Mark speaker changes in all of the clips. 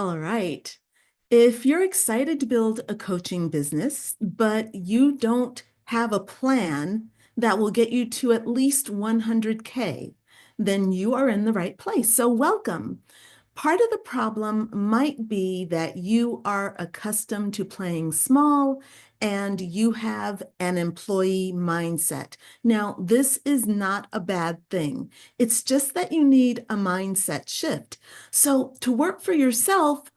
Speaker 1: All right. If you're excited to build a coaching business, but you don't have a plan that will get you to at least 100K, then you are in the right place. So welcome. Part of the problem might be that you are accustomed to playing small and you have an employee mindset. Now, this is not a bad thing. It's just that you need a mindset shift. So, to work for yourself,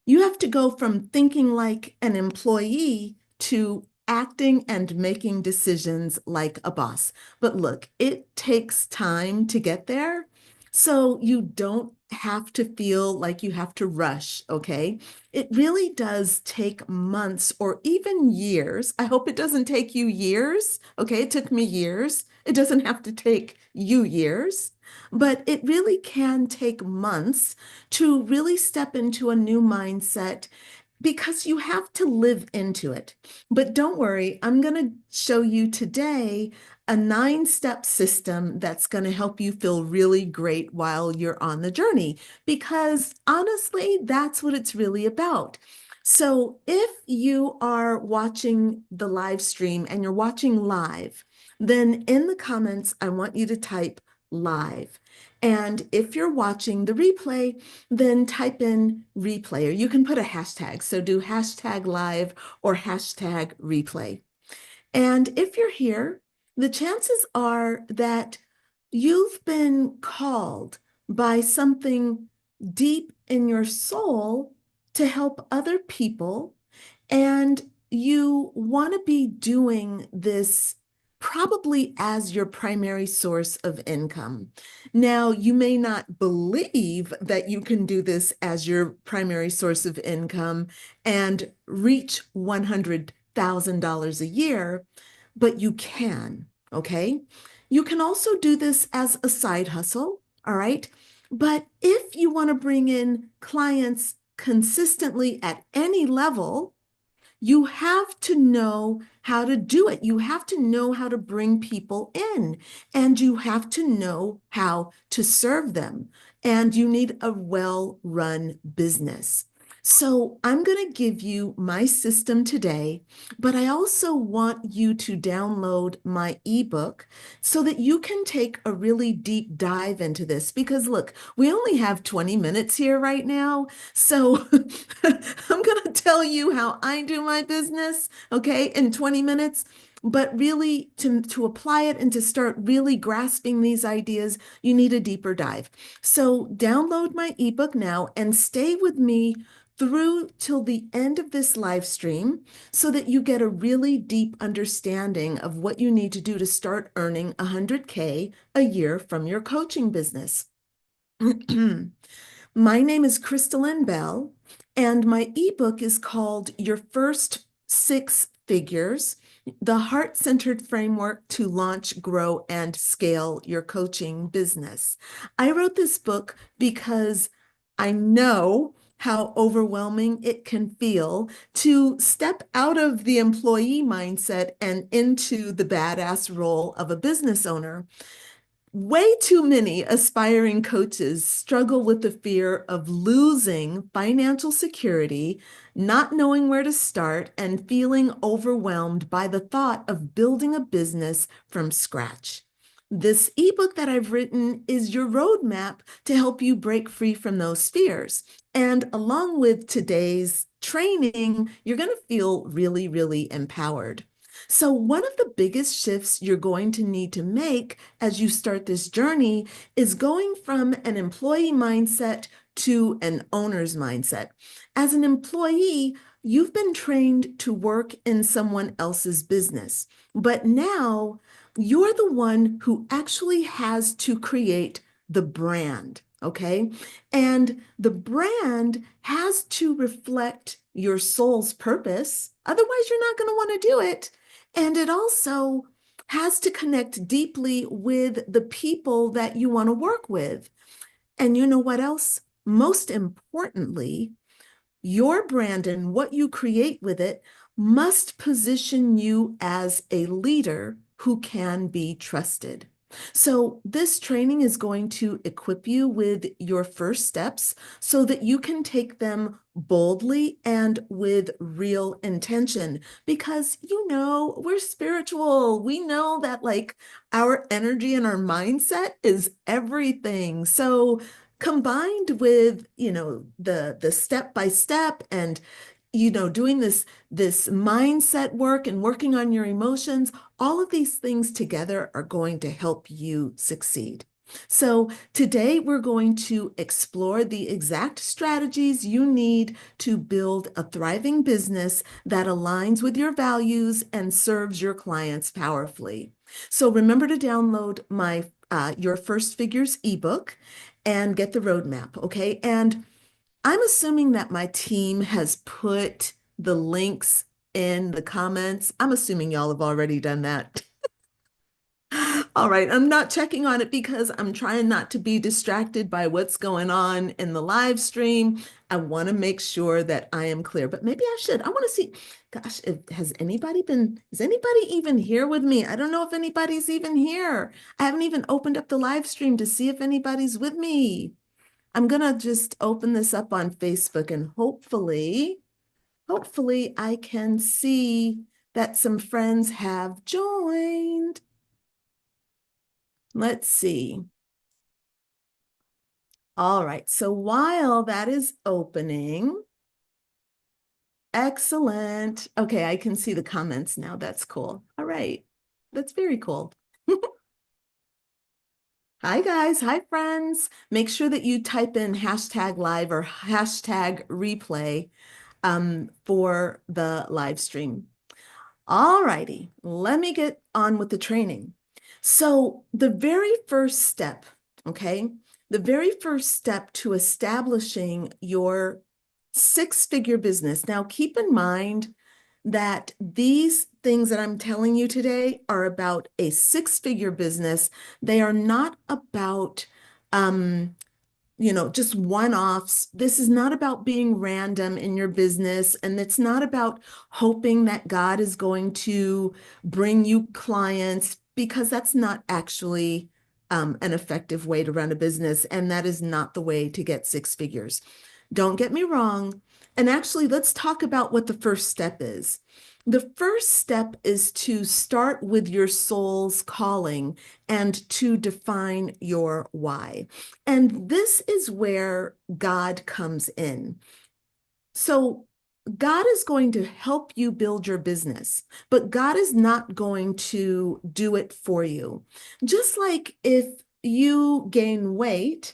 Speaker 1: you have to go from thinking like an employee to acting and making decisions like a boss. But look, it takes time to get there. So you don't have to feel like you have to rush, okay? It really does take months or even years. I hope it doesn't take you years, okay? It took me years. It doesn't have to take you years, but it really can take months to really step into a new mindset because you have to live into it. But don't worry, I'm going to show you today a 9-step system that's going to help you feel really great while you're on the journey, because honestly, that's what it's really about. So if you are watching the live stream and you're watching live, then in the comments, I want you to type live. And if you're watching the replay, then type in replay, or you can put a hashtag. So do hashtag live or hashtag replay. And if you're here, the chances are that you've been called by something deep in your soul to help other people, and you want to be doing this probably as your primary source of income. Now, you may not believe that you can do this as your primary source of income and reach $100,000 a year, but you can, okay? You can also do this as a side hustle, all right? But if you want to bring in clients consistently at any level, you have to know how to do it. You have to know how to bring people in, and you have to know how to serve them. And you need a well-run business. So I'm going to give you my system today, but I also want you to download my ebook so that you can take a really deep dive into this. Because look, we only have 20 minutes here right now. So I'm going to tell you how I do my business, okay, in 20 minutes. But really, to apply it and to start really grasping these ideas, you need a deeper dive. So download my ebook now and stay with me through till the end of this live stream so that you get a really deep understanding of what you need to do to start earning 100K a year from your coaching business. My name is Crystalline Bell, and my ebook is called Your First Six Figures: The Heart-Centered Framework to Launch, Grow, and Scale Your Coaching Business. I wrote this book because I know how overwhelming it can feel to step out of the employee mindset and into the badass role of a business owner. Way too many aspiring coaches struggle with the fear of losing financial security, not knowing where to start, and feeling overwhelmed by the thought of building a business from scratch. This ebook that I've written is your roadmap to help you break free from those fears. And along with today's training, you're going to feel really, really empowered. So one of the biggest shifts you're going to need to make as you start this journey is going from an employee mindset to an owner's mindset. As an employee, you've been trained to work in someone else's business, but now you're the one who actually has to create the brand, okay? And the brand has to reflect your soul's purpose. Otherwise, you're not going to want to do it. And it also has to connect deeply with the people that you want to work with. And you know what else? Most importantly, your brand and what you create with it must position you as a leader who can be trusted. So this training is going to equip you with your first steps so that you can take them boldly and with real intention. Because, we're spiritual. We know that like our energy and our mindset is everything. So combined with, the step by step and doing this mindset work and working on your emotions, all of these things together are going to help you succeed. So today we're going to explore the exact strategies you need to build a thriving business that aligns with your values and serves your clients powerfully. So remember to download my Your First Figures ebook and get the roadmap, okay? And I'm assuming that my team has put the links in the comments. I'm assuming y'all have already done that. All right, I'm not checking on it because I'm trying not to be distracted by what's going on in the live stream. I want to make sure that I am clear, but maybe I should. I want to see, gosh, is anybody even here with me? I don't know if anybody's even here. I haven't even opened up the live stream to see if anybody's with me. I'm gonna just open this up on Facebook and hopefully I can see that some friends have joined. Let's see. All right, so while that is opening, excellent. Okay, I can see the comments now. That's cool. All right, that's very cool. Hi guys, hi friends. Make sure that you type in #live or #replay for the live stream. All righty, let me get on with the training. So the very first step, okay, the very first step to establishing your six-figure business. Now, keep in mind that these things that I'm telling you today are about a six-figure business. They are not about just one-offs. This is not about being random in your business, and it's not about hoping that God is going to bring you clients, because that's not actually an effective way to run a business, and that is not the way to get six figures. Don't get me wrong. And actually, let's talk about what the first step is. The first step is to start with your soul's calling and to define your why. And this is where God comes in. So God is going to help you build your business, but God is not going to do it for you. Just like if you gain weight,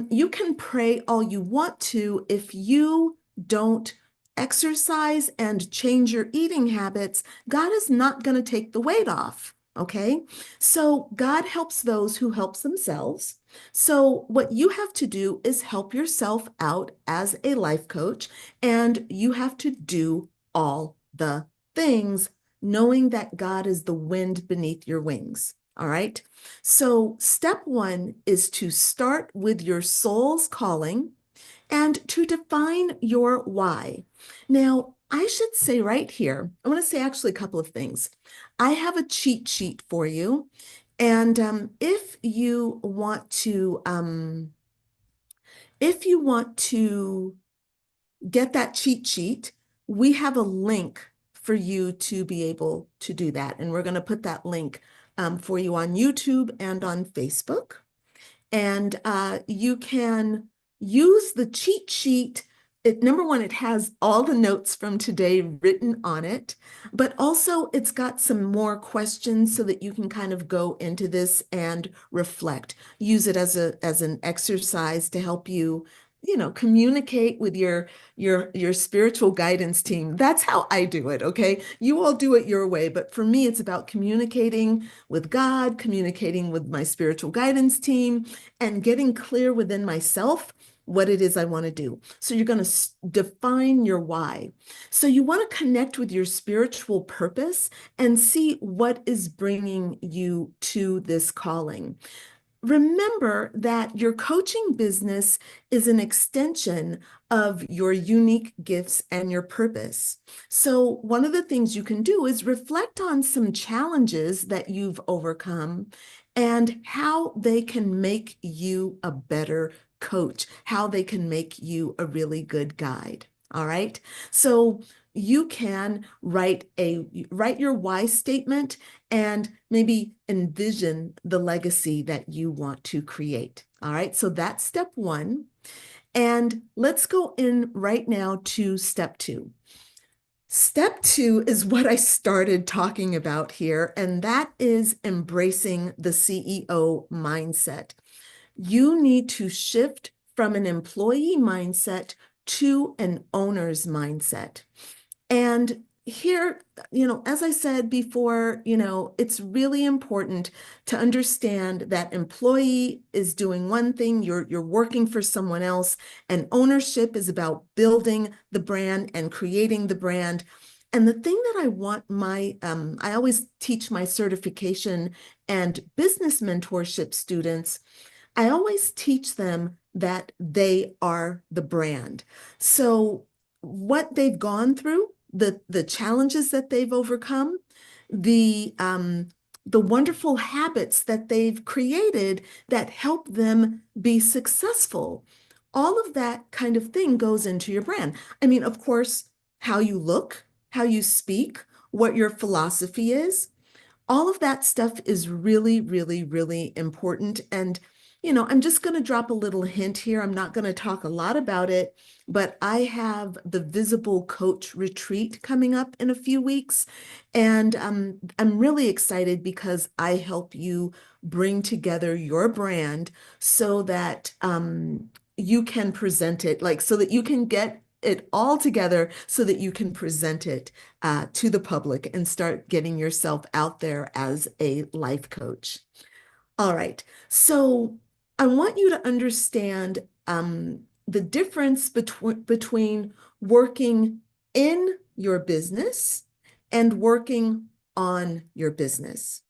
Speaker 1: you can pray all you want to. If you don't exercise and change your eating habits, God is not going to take the weight off. Okay. So God helps those who helps themselves. So what you have to do is help yourself out as a life coach, and you have to do all the things, knowing that God is the wind beneath your wings. All right. So step one is to start with your soul's calling and to define your why. Now, I should say right here, I want to say actually a couple of things. I have a cheat sheet for you. And if you want to get that cheat sheet, we have a link for you to be able to do that. And we're going to put that link for you on YouTube and on Facebook. And you can use the cheat sheet. Number one, it has all the notes from today written on it, but also it's got some more questions so that you can kind of go into this and reflect. Use it as an exercise to help you, communicate with your spiritual guidance team. That's how I do it, okay? You all do it your way, but for me, it's about communicating with God, communicating with my spiritual guidance team, and getting clear within myself what it is I want to do. So you're going to define your why. So you want to connect with your spiritual purpose and see what is bringing you to this calling. Remember that your coaching business is an extension of your unique gifts and your purpose. So one of the things you can do is reflect on some challenges that you've overcome and how they can make you a better coach, how they can make you a really good guide. All right. So you can write your why statement and maybe envision the legacy that you want to create. All right. So that's step one. And let's go in right now to step two. Step two is what I started talking about here, and that is embracing the CEO mindset. You need to shift from an employee mindset to an owner's mindset. And here, as I said before, it's really important to understand that employee is doing one thing, you're working for someone else, and ownership is about building the brand and creating the brand. And the thing that I want I always teach my certification and business mentorship students. I always teach them that they are the brand. So what they've gone through, the challenges that they've overcome, the um, the wonderful habits that they've created that help them be successful. All of that kind of thing goes into your brand. I mean, of course, how you look, how you speak, what your philosophy is, all of that stuff is really, really, really important. And, I'm just going to drop a little hint here. I'm not going to talk a lot about it, but I have the Visible Coach Retreat coming up in a few weeks. And I'm really excited because I help you bring together your brand so that you can present it, like so that you can get it all together so that you can present it to the public and start getting yourself out there as a life coach. All right. So I want you to understand the difference between working in your business and working on your business.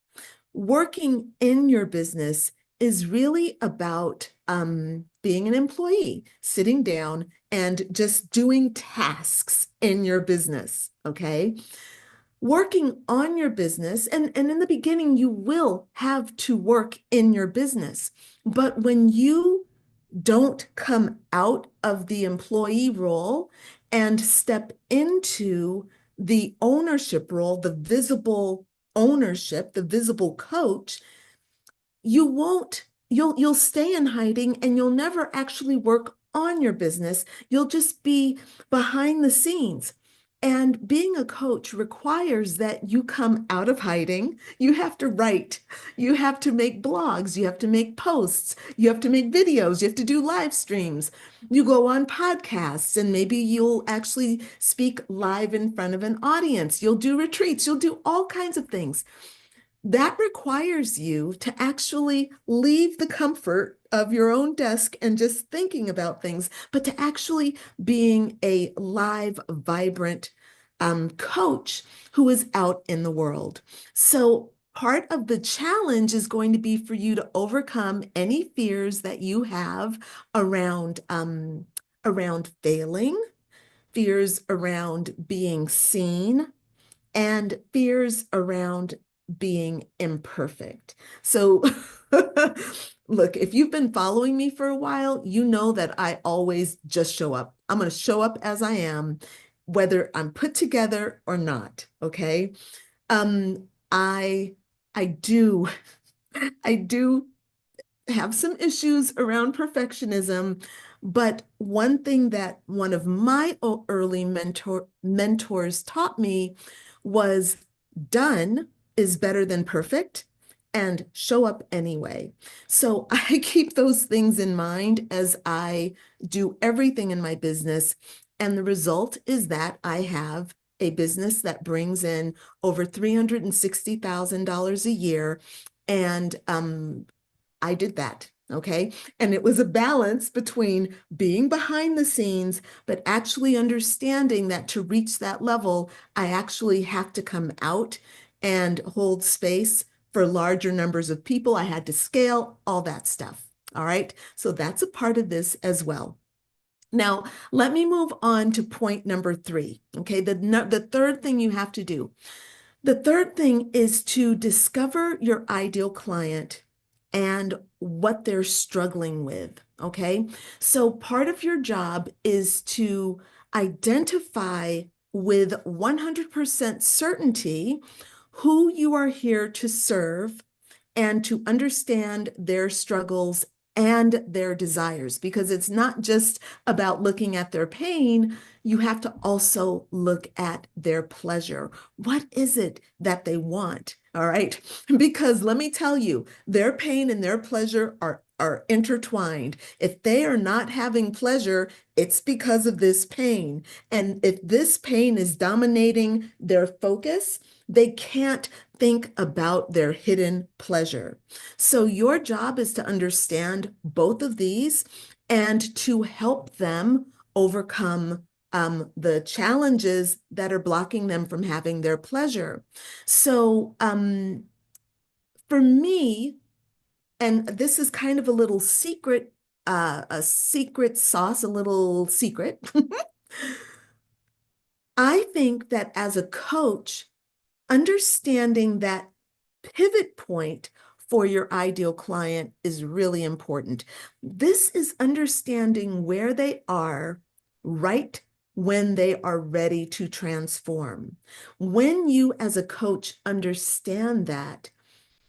Speaker 1: Working in your business is really about being an employee, sitting down and just doing tasks in your business, okay? Working on your business, and in the beginning, you will have to work in your business. But when you don't come out of the employee role and step into the ownership role, the visible ownership, the visible coach, you won't you'll stay in hiding and you'll never actually work on your business. You'll just be behind the scenes. And being a coach requires that you come out of hiding. You have to write, you have to make blogs, you have to make posts, you have to make videos, you have to do live streams. You go on podcasts and maybe you'll actually speak live in front of an audience. You'll do retreats, you'll do all kinds of things. That requires you to actually leave the comfort of your own desk and just thinking about things, but to actually being a live, vibrant coach who is out in the world. So part of the challenge is going to be for you to overcome any fears that you have around failing, fears around being seen, and fears around being imperfect. So, look, if you've been following me for a while, you know that I always just show up. I'm going to show up as I am, whether I'm put together or not. Okay. Um, I, I do, I do have some issues around perfectionism, but one thing that one of my early mentors taught me was done is better than perfect and show up anyway. So I keep those things in mind as I do everything in my business. And the result is that I have a business that brings in over $360,000 a year. And I did that. Okay. And it was a balance between being behind the scenes, but actually understanding that to reach that level, I actually have to come out and hold space for larger numbers of people. I had to scale all that stuff. All right. So that's a part of this as well. Now, let me move on to point number three. Okay. The third thing you have to do. The third thing is to discover your ideal client and what they're struggling with. Okay. So part of your job is to identify with 100% certainty who you are here to serve and to understand their struggles and their desires, because it's not just about looking at their pain. You have to also look at their pleasure. What is it that they want? All right. Because let me tell you, their pain and their pleasure are intertwined. If they are not having pleasure, it's because of this pain. And if this pain is dominating their focus, they can't think about their hidden pleasure. So your job is to understand both of these and to help them overcome the challenges that are blocking them from having their pleasure. So for me, and this is kind of a little secret, a secret sauce, a little secret. I think that as a coach, understanding that pivot point for your ideal client is really important. This is understanding where they are right when they are ready to transform. When you, as a coach, understand that,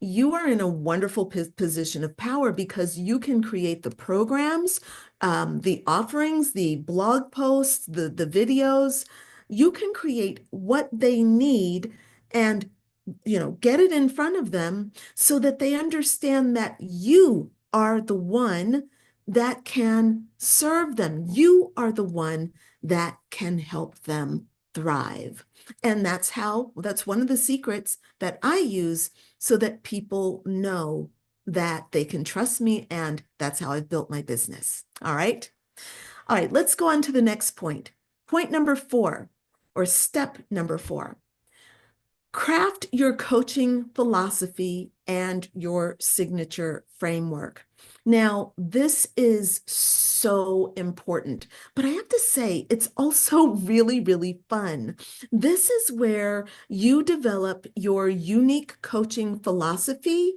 Speaker 1: you are in a wonderful position of power because you can create the programs, the offerings, the blog posts, the videos. You can create what they need and get it in front of them so that they understand that you are the one that can serve them. You are the one that can help them thrive. And that's one of the secrets that I use so that people know that they can trust me, and that's how I've built my business. All right. All right, let's go on to the next point. Point number 4, or step number 4. Craft your coaching philosophy and your signature framework. Now, this is so important, but I have to say, it's also really, really fun. This is where you develop your unique coaching philosophy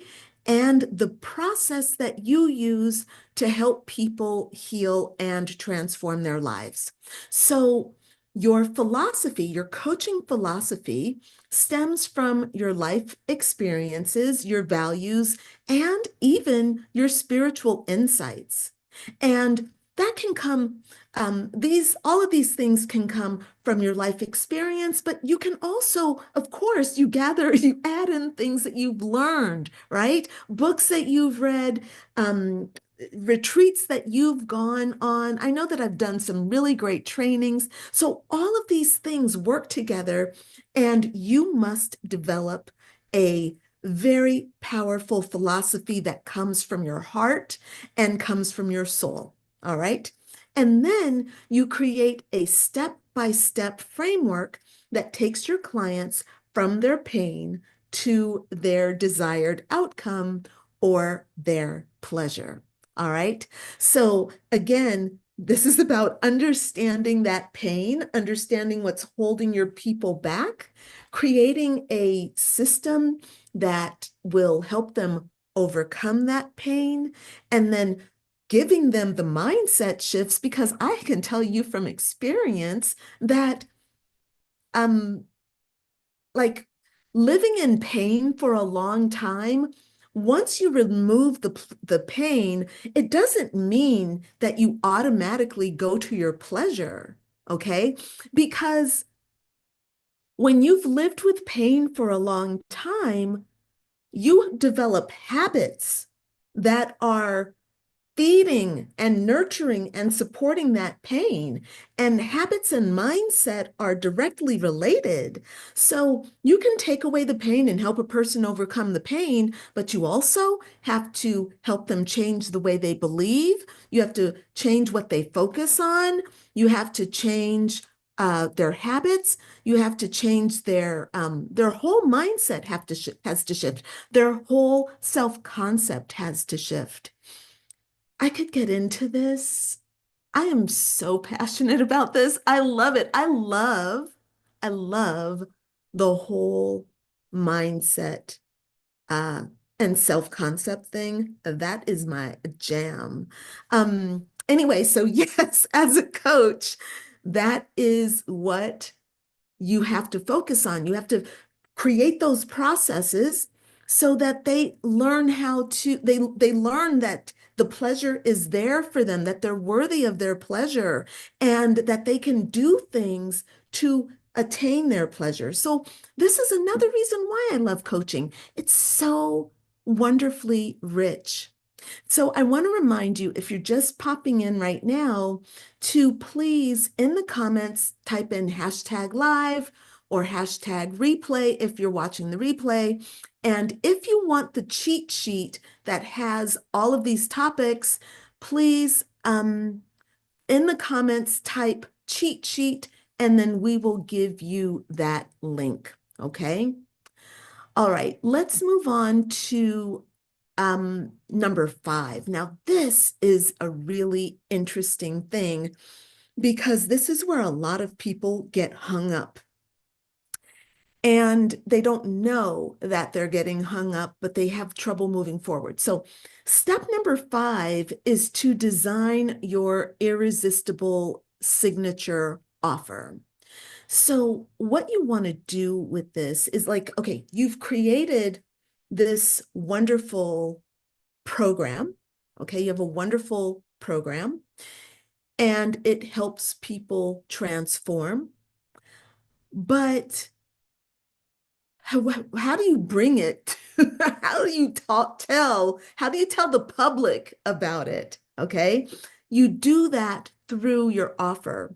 Speaker 1: and the process that you use to help people heal and transform their lives. So, your philosophy, your coaching philosophy, stems from your life experiences, your values, and even your spiritual insights. And that can come, all of these things can come from your life experience, but you can also, of course, you add in things that you've learned, right? Books that you've read, retreats that you've gone on. I know that I've done some really great trainings. So all of these things work together, and you must develop a very powerful philosophy that comes from your heart and comes from your soul. All right. And then you create a step-by-step framework that takes your clients from their pain to their desired outcome or their pleasure. All right. So again, this is about understanding that pain, understanding what's holding your people back, creating a system that will help them overcome that pain, and then giving them the mindset shifts, because I can tell you from experience that um like living in pain for a long time, once you remove the pain, it doesn't mean that you automatically go to your pleasure, okay? Because when you've lived with pain for a long time, you develop habits that are feeding and nurturing and supporting that pain. And habits and mindset are directly related. So you can take away the pain and help a person overcome the pain, but you also have to help them change the way they believe. You have to change what they focus on. You have to change their habits. You have to change their whole mindset has to shift. Their whole self-concept has to shift. I could get into this. I am so passionate about this. I love it. I love the whole mindset and self-concept thing, that is my jam. Anyway, so yes, as a coach, that is what you have to focus on. You have to create those processes so that they learn they learn that the pleasure is there for them, that they're worthy of their pleasure, and that they can do things to attain their pleasure. So this is another reason why I love coaching. It's so wonderfully rich. So I want to remind you, if you're just popping in right now, to please in the comments type in hashtag live or hashtag replay if you're watching the replay. And if you want the cheat sheet that has all of these topics, please in the comments type cheat sheet, and then we will give you that link. Okay. All right, let's move on to number 5. Now, this is a really interesting thing because this is where a lot of people get hung up. And they don't know that they're getting hung up, but they have trouble moving forward. So, step number 5 is to design your irresistible signature offer. So what you want to do with this is like, okay, you've created this wonderful program. Okay, you have a wonderful program and it helps people transform. But how do you bring it? How do you how do you tell the public about it? Okay, you do that through your offer.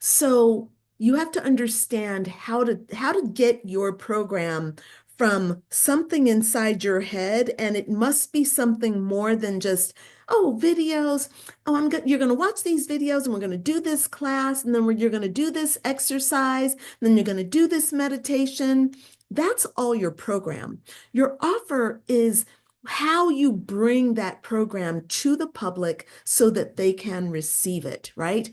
Speaker 1: So you have to understand how to get your program from something inside your head, and it must be something more than just, oh, videos. Oh, you're going to watch these videos, and we're going to do this class, and then you're going to do this exercise, and then you're going to do this meditation. That's all your program. Your offer is how you bring that program to the public so that they can receive it, right?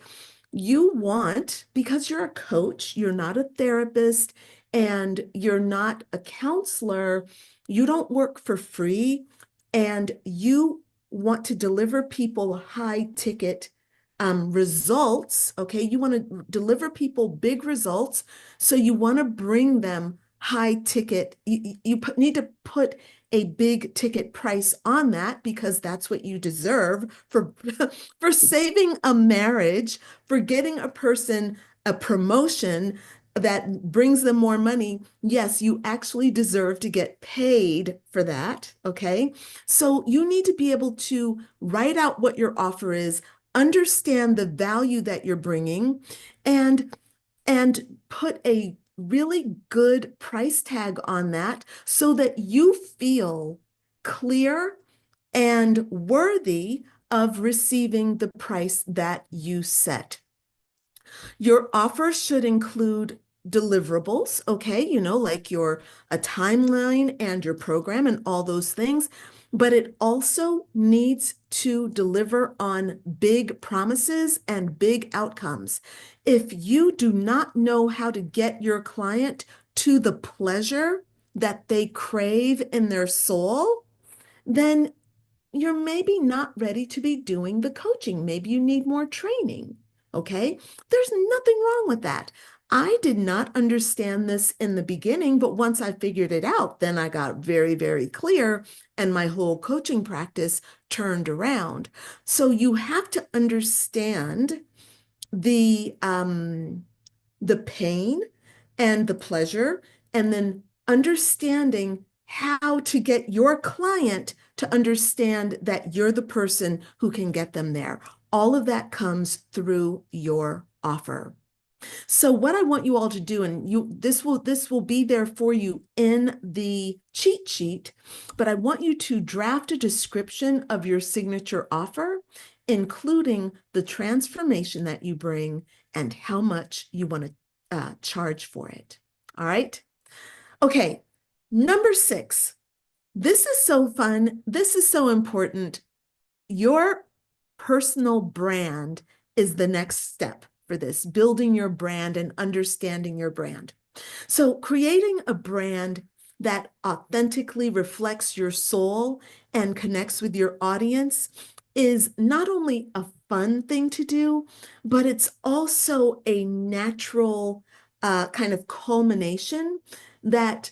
Speaker 1: You want, because you're a coach, you're not a therapist, and you're not a counselor, you don't work for free, and you want to deliver people high ticket results, okay? You want to deliver people big results, so you want to bring them high ticket. You need to put a big ticket price on that because that's what you deserve for for saving a marriage, for getting a person a promotion that brings them more money. Yes, you actually deserve to get paid for that, okay? So you need to be able to write out what your offer is, understand the value that you're bringing, and put a really good price tag on that so that you feel clear and worthy of receiving the price that you set. Your offer should include deliverables, okay? Like a timeline and your program and all those things, but it also needs to deliver on big promises and big outcomes. If you do not know how to get your client to the pleasure that they crave in their soul, then you're maybe not ready to be doing the coaching. Maybe you need more training. Okay. There's nothing wrong with that. I did not understand this in the beginning, but once I figured it out, then I got very, very clear and my whole coaching practice turned around. So you have to understand the pain and the pleasure, and then understanding how to get your client to understand that you're the person who can get them there. All of that comes through your offer. So what I want you all to do, and this will be there for you in the cheat sheet, but I want you to draft a description of your signature offer, including the transformation that you bring and how much you want to charge for it. All right. Okay. Number 6. This is so fun. This is so important. Your personal brand is the next step for this, building your brand and understanding your brand. So creating a brand that authentically reflects your soul and connects with your audience is not only a fun thing to do, but it's also a natural kind of culmination that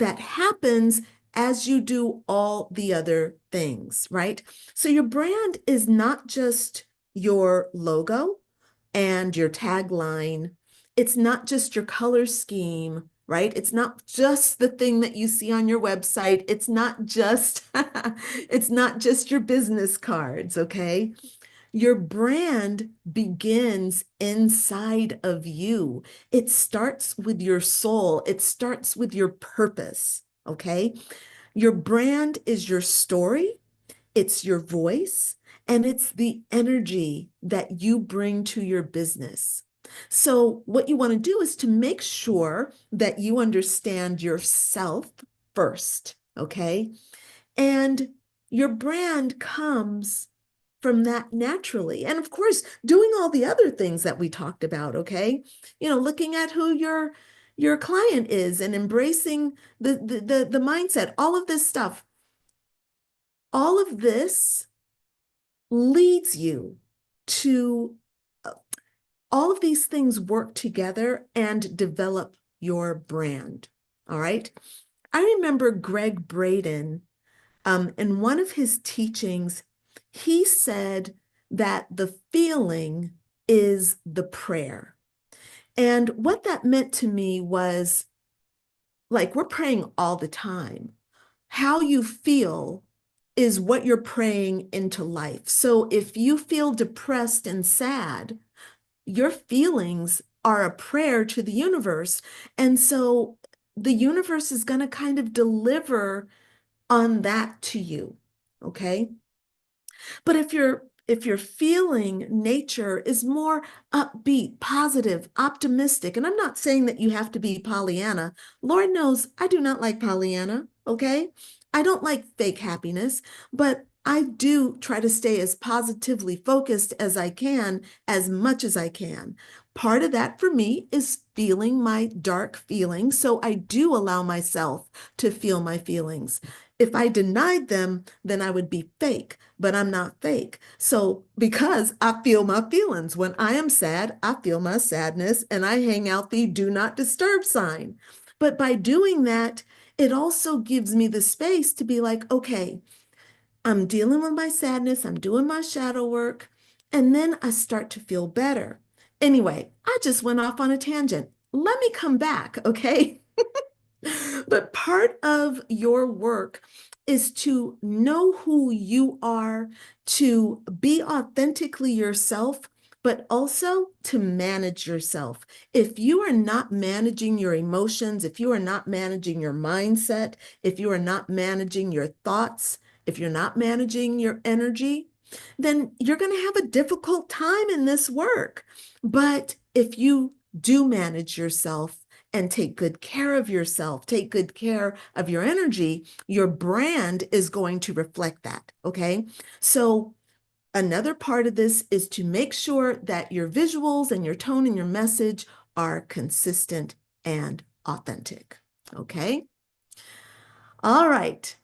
Speaker 1: happens as you do all the other things, right? So your brand is not just your logo and your tagline. It's not just your color scheme, right? It's not just the thing that you see on your website. It's not just it's not just your business cards, okay? Your brand begins inside of you. It starts with your soul. It starts with your purpose, okay? Your brand is your story, it's your voice, and it's the energy that you bring to your business. So, what you want to do is to make sure that you understand yourself first, okay? And your brand comes from that naturally. And of course, doing all the other things that we talked about, okay? Looking at who your client is and embracing the mindset, all of this stuff. All of this leads you to all of these things work together and develop your brand. All right. I remember Greg Braden, in one of his teachings, he said that the feeling is the prayer. And what that meant to me was like, we're praying all the time. How you feel is what you're praying into life. So if you feel depressed and sad, your feelings are a prayer to the universe. And so the universe is going to kind of deliver on that to you. Okay. But if you're feeling nature is more upbeat, positive, optimistic, and I'm not saying that you have to be Pollyanna. Lord knows I do not like Pollyanna, okay? I don't like fake happiness, but I do try to stay as positively focused as I can, as much as I can. Part of that for me is feeling my dark feelings. So I do allow myself to feel my feelings. If I denied them, then I would be fake, but I'm not fake. So because I feel my feelings, when I am sad, I feel my sadness and I hang out the do not disturb sign. But by doing that, it also gives me the space to be like, okay, I'm dealing with my sadness, I'm doing my shadow work, and then I start to feel better. Anyway, I just went off on a tangent. Let me come back, okay? But part of your work is to know who you are, to be authentically yourself, but also to manage yourself. If you are not managing your emotions, if you are not managing your mindset, if you are not managing your thoughts, if you're not managing your energy, then you're going to have a difficult time in this work. But if you do manage yourself, and take good care of yourself, take good care of your energy, your brand is going to reflect that, okay? So another part of this is to make sure that your visuals and your tone and your message are consistent and authentic, okay? All right.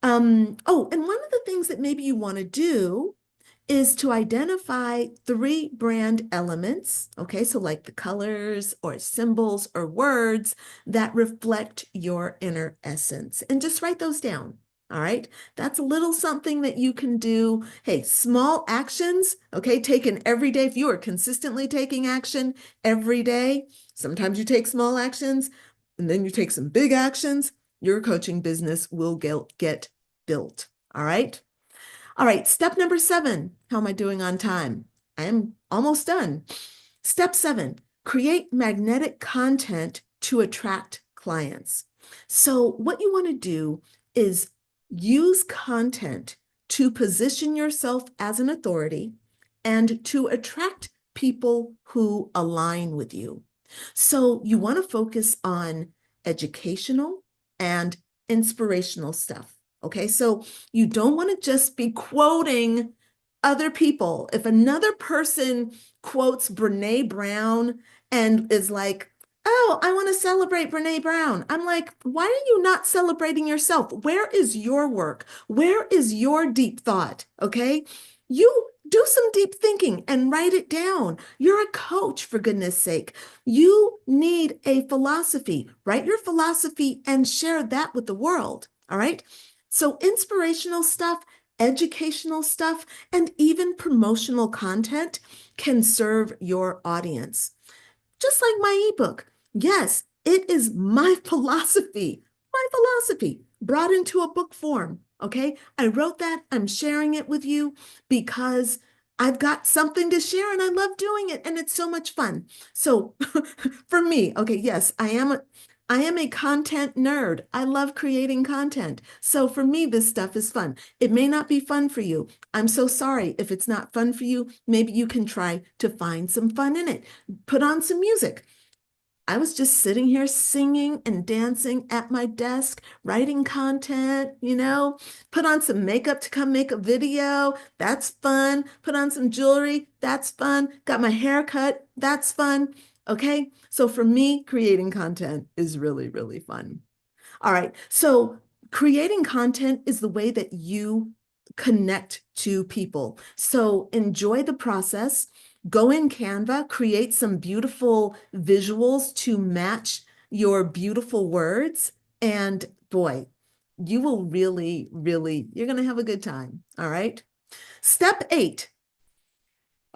Speaker 1: Oh, and one of the things that maybe you want to do is to identify 3 brand elements, okay? So like the colors or symbols or words that reflect your inner essence. And just write those down, all right? That's a little something that you can do. Hey, small actions, okay, taken every day. If you are consistently taking action every day, sometimes you take small actions and then you take some big actions, your coaching business will get built, all right? All right, step number 7. How am I doing on time? I am almost done. Step 7, create magnetic content to attract clients. So what you want to do is use content to position yourself as an authority and to attract people who align with you. So you want to focus on educational and inspirational stuff. Okay, so you don't want to just be quoting other people. If another person quotes Brené Brown and is like, oh, I want to celebrate Brené Brown. I'm like, why are you not celebrating yourself? Where is your work? Where is your deep thought? Okay. You do some deep thinking and write it down. You're a coach, for goodness sake. You need a philosophy. Write your philosophy and share that with the world. All right. So, inspirational stuff, educational stuff, and even promotional content can serve your audience. Just like my ebook. Yes, it is my philosophy brought into a book form. Okay. I wrote that. I'm sharing it with you because I've got something to share and I love doing it and it's so much fun. So for me, okay, yes, I am a content nerd. I love creating content. So for me, this stuff is fun. It may not be fun for you. I'm so sorry if it's not fun for you. Maybe you can try to find some fun in it. Put on some music. I was just sitting here singing and dancing at my desk, writing content, put on some makeup to come make a video. That's fun. Put on some jewelry. That's fun. Got my hair cut. That's fun. Okay. So for me, creating content is really, really fun. All right. So creating content is the way that you connect to people. So enjoy the process. Go in Canva, create some beautiful visuals to match your beautiful words. And boy, you will really, really, you're going to have a good time. All right. Step 8.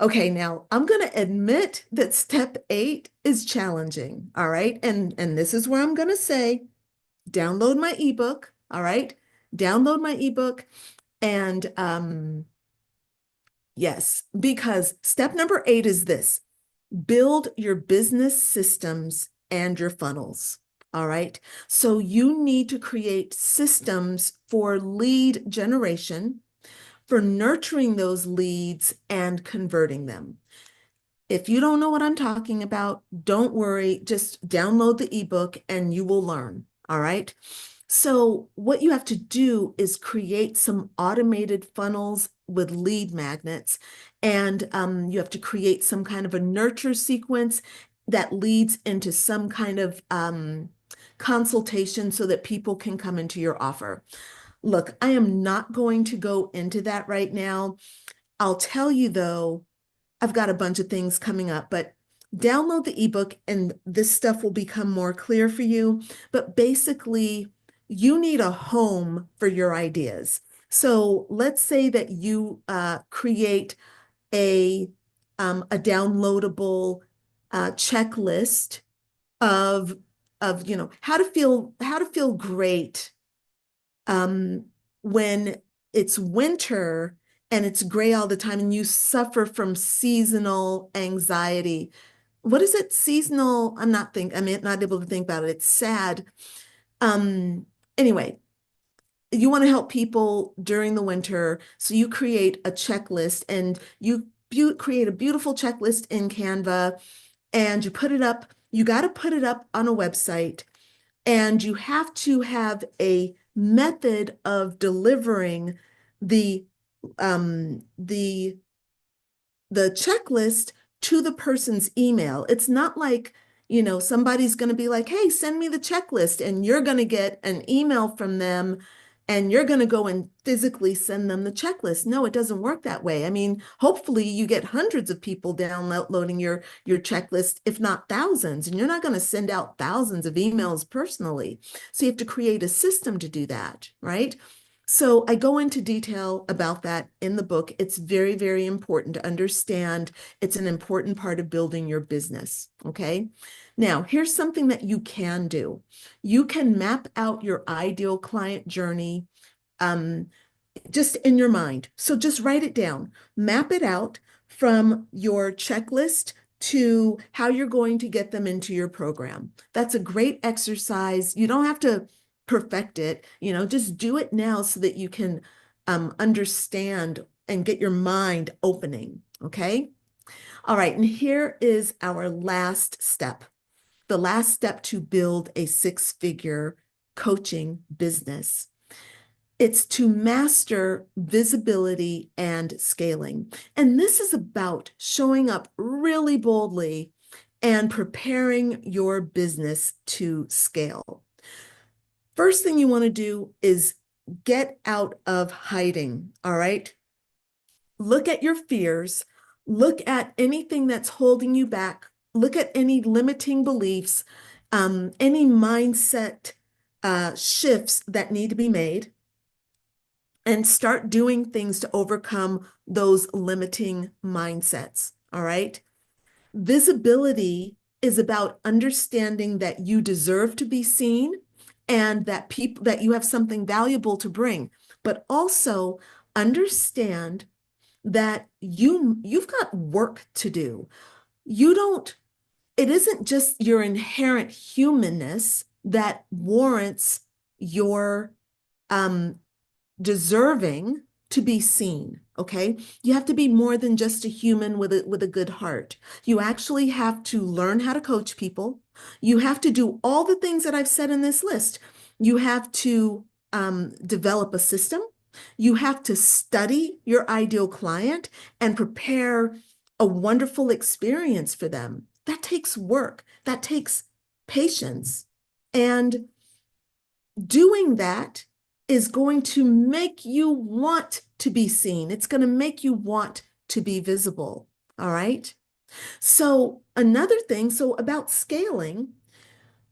Speaker 1: Okay, now I'm going to admit that step 8 is challenging. All right. And this is where I'm going to say, download my ebook. All right. Download my ebook. And yes, because step number 8 is this: build your business systems and your funnels. All right. So you need to create systems for lead generation, for nurturing those leads and converting them. If you don't know what I'm talking about, don't worry. Just download the ebook and you will learn. All right. So, what you have to do is create some automated funnels with lead magnets, and you have to create some kind of a nurture sequence that leads into some kind of consultation so that people can come into your offer. Look, I am not going to go into that right now. I'll tell you though, I've got a bunch of things coming up, but download the ebook and this stuff will become more clear for you. But basically, you need a home for your ideas. So let's say that you create a a downloadable checklist of how to feel great um, when it's winter and it's gray all the time and you suffer from seasonal anxiety. What is it? Seasonal, I'm not able to think about it. It's sad. Um, anyway, you want to help people during the winter. So you create a checklist and you create a beautiful checklist in Canva and you put it up. You got to put it up on a website and you have to have a method of delivering the um, the the checklist to the person's email. It's not like, somebody's going to be like, hey, send me the checklist, and you're going to get an email from them and you're going to go and physically send them the checklist. No, it doesn't work that way. I mean, hopefully you get hundreds of people downloading your checklist, if not thousands, and you're not going to send out thousands of emails personally. So you have to create a system to do that, right? So I go into detail about that in the book. It's very, very important to understand. It's an important part of building your business. Okay. Now, here's something that you can do. You can map out your ideal client journey um, just in your mind. So just write it down, map it out from your checklist to how you're going to get them into your program. That's a great exercise. You don't have to perfect it, just do it now so that you can understand and get your mind opening. Okay. All right. And here is our last step. The last step to build a six-figure coaching business. It's to master visibility and scaling. And this is about showing up really boldly and preparing your business to scale. First thing you want to do is get out of hiding, all right? Look at your fears, look at anything that's holding you back, look at any limiting beliefs, any mindset shifts that need to be made, and start doing things to overcome those limiting mindsets, all right? Visibility is about understanding that you deserve to be seen and that you have something valuable to bring, but also understand that you've got work to do. It isn't just your inherent humanness that warrants your um, deserving to be seen, okay? You have to be more than just a human with a good heart. You actually have to learn how to coach people. You have to do all the things that I've said in this list. You have to develop a system. You have to study your ideal client and prepare a wonderful experience for them. That takes work. That takes patience. And doing that is going to make you want to be seen. It's going to make you want to be visible. All right. So another thing, so about scaling,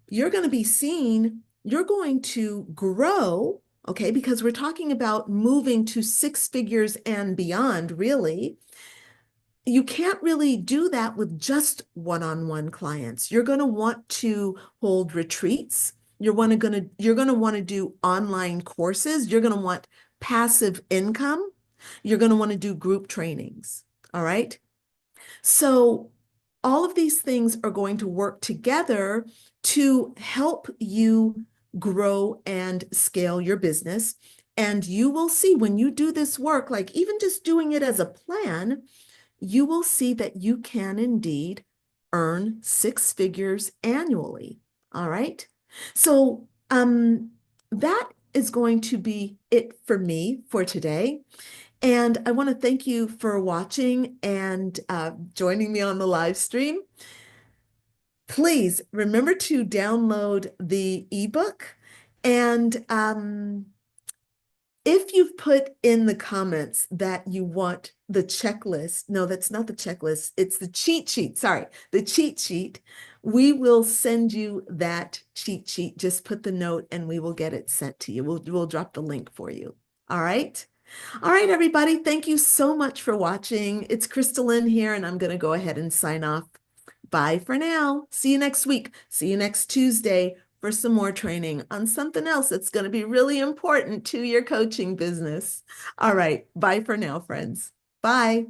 Speaker 1: you're going to be seen, you're going to grow, okay, because we're talking about moving to 6 figures and beyond, really. You can't really do that with just one-on-one clients. You're going to want to hold retreats. You're going to want to do online courses. You're going to want passive income. You're going to want to do group trainings. All right. So all of these things are going to work together to help you grow and scale your business. And you will see when you do this work, like even just doing it as a plan, you will see that you can indeed earn 6 figures annually. All right. So that is going to be it for me for today. And I want to thank you for watching and joining me on the live stream. Please remember to download the ebook. And if you've put in the comments that you want the checklist, no, that's not the checklist, it's the cheat sheet. Sorry, the cheat sheet. We will send you that cheat sheet. Just put the note and we will get it sent to you. We'll drop the link for you. All right. All right, everybody. Thank you so much for watching. It's Crystalline here, and I'm going to go ahead and sign off. Bye for now. See you next week. See you next Tuesday for some more training on something else that's going to be really important to your coaching business. All right. Bye for now, friends. Bye.